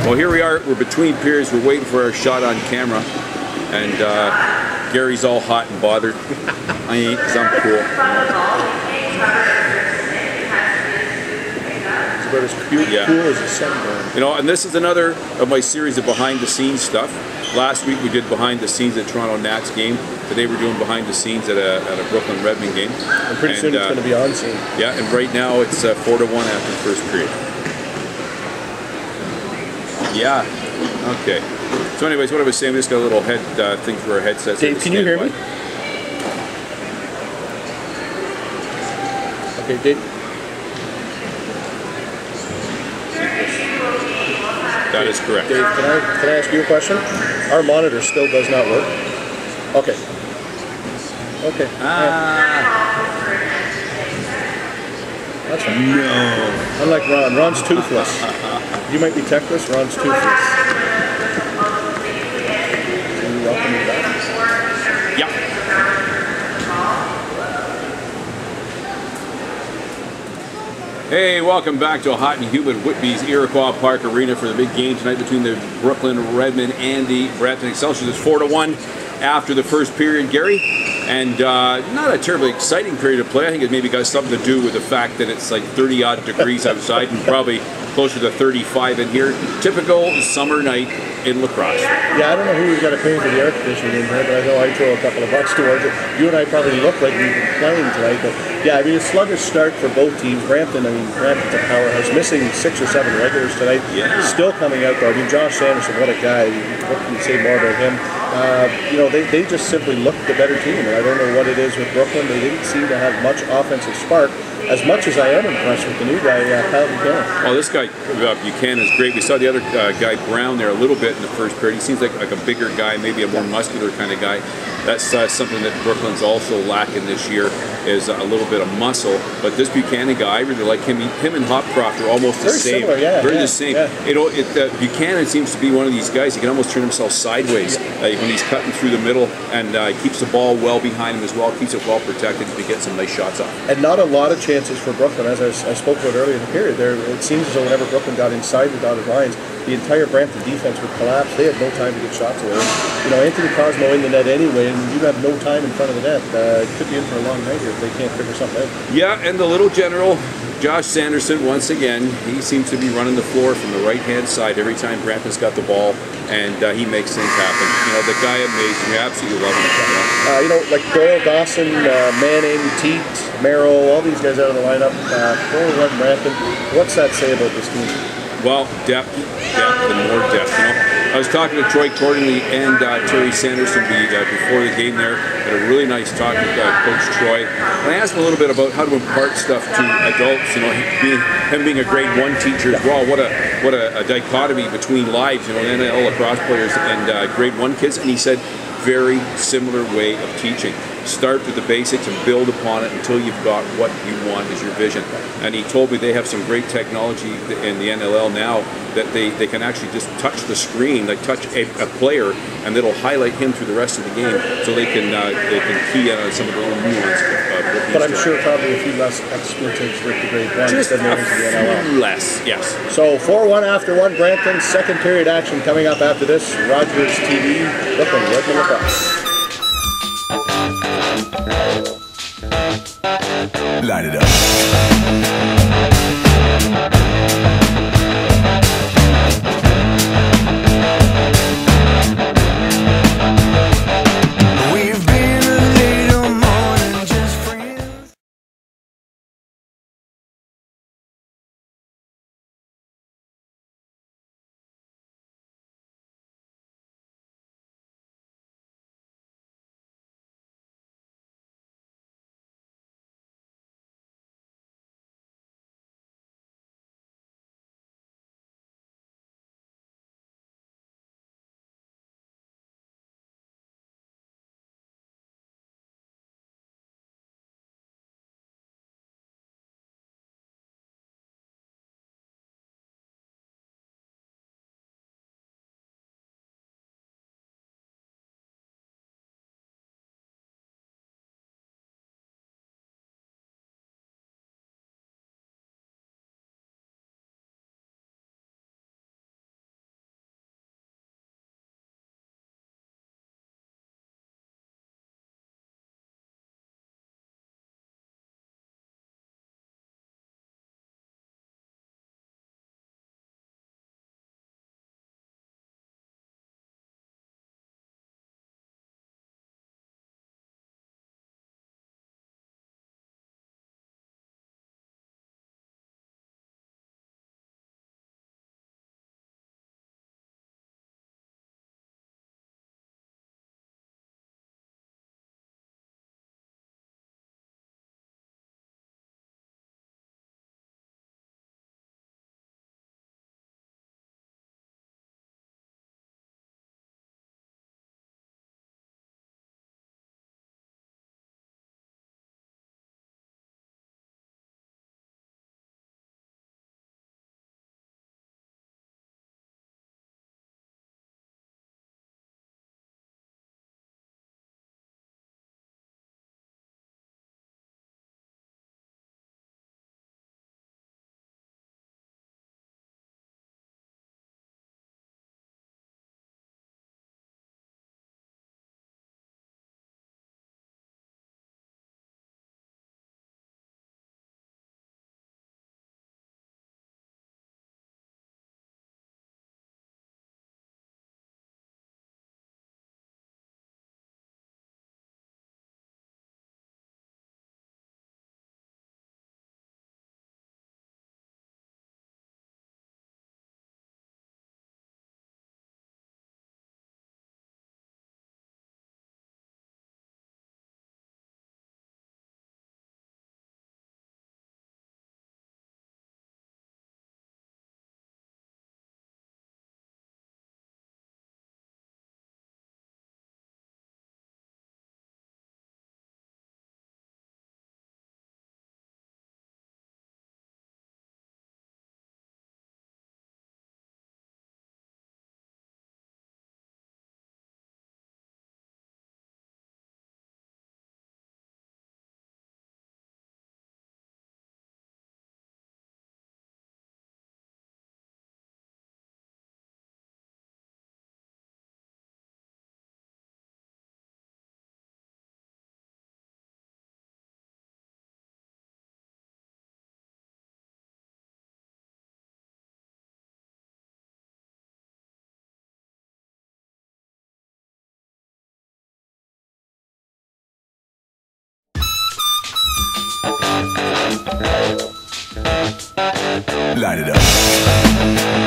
Well, here we are. We're between periods. We're waiting for our shot on camera. And Gary's all hot and bothered. I ain't, because I'm cool. It's about as cool as a sunburn. You know, and this is another of my series of behind-the-scenes stuff. Last week we did behind the scenes at Toronto Nats game. Today we're doing behind the scenes at a Brooklyn Redmond game. And pretty soon it's going to be on scene. Yeah, and right now it's 4-1 after the first period. Yeah. Okay. So anyways, what I was saying, we just got a little head thing for our headsets. Dave, can you hear me? Okay, Dave. That is correct. Dave, can I ask you a question? Our monitor still does not work. Okay. Okay. That's fine. No. Unlike Ron. Ron's toothless. You might be techless. Ron's toothless. Can you welcome me back? Yeah. Hey, welcome back to a hot and humid Whitby's Iroquois Park Arena for the big game tonight between the Brooklyn Redmond and the Brampton Excelsiors. It's 4-1 after the first period, Gary. And not a terribly exciting period of play. I think it maybe got something to do with the fact that it's like 30-odd degrees outside and probably closer to 35 in here. Typical summer night in lacrosse. Yeah, I don't know who we got to pay for the air conditioning in here, but I know I throw a couple of bucks towards it. You and I probably look like we've been playing tonight, but yeah, I mean, a sluggish start for both teams. Brampton's a powerhouse, missing 6 or 7 regulars tonight. Yeah. Still coming out though. I mean, Josh Sanderson, what a guy. What can you say more about him? You know, they just simply looked the better team, and I don't know what it is with Brooklyn. They didn't seem to have much offensive spark. As much as I am impressed with the new guy, Kyle Buchanan. Oh, this guy, Buchanan, is great. We saw the other guy, Brown, there a little bit in the first period. He seems like a bigger guy, maybe a more muscular kind of guy. That's something that Brooklyn's also lacking this year, is a little bit of muscle. But this Buchanan guy, I really like him. Him and Hopcroft are almost the same. Similar, yeah, the same. Yeah. You know, Buchanan seems to be one of these guys. He can almost turn himself sideways when he's cutting through the middle, and keeps the ball well behind him as well. Keeps it well protected to get some nice shots off. And not a lot of chances for Brooklyn, as I spoke about earlier in the period. It seems as though whenever Brooklyn got inside the dotted lines, the entire Brampton defense would collapse. They had no time to get shots away. You know, Anthony Cosmo in the net anyway, and you have no time in front of the net. It could be in for a long night here if they can't figure something out. Yeah, and the little general, Josh Sanderson, once again, he seems to be running the floor from the right-hand side every time Brampton's got the ball, and he makes things happen. You know, the guy amazing. We absolutely love him. You know, like Doyle, Dawson, Manning, Teat, Merrill, all these guys out of the lineup. 4-1 Brampton. What's that say about this team? Well, depth, and more depth. You know, I was talking to Troy Cordingley and Terry Sanderson before the game there. Had a really nice talk with Coach Troy. And I asked him a little bit about how to impart stuff to adults. You know, him being a grade 1 teacher as well. What a dichotomy between lives. You know, NL lacrosse players and grade 1 kids. And he said, very similar way of teaching. Start with the basics and build upon it until you've got what you want as your vision. And he told me they have some great technology in the NLL now that they can actually just touch the screen, like touch a player, and it'll highlight him through the rest of the game, so they can key in on some of their own nuance. But I'm sure probably a few less expletives with the grade 1 just instead of moving to the NLL. Less, yes. So 4-1 after 1 Brampton. Second period action coming up after this. Rogers TV, Brooklyn Redmond Lacrosse. Light it up. Line it up.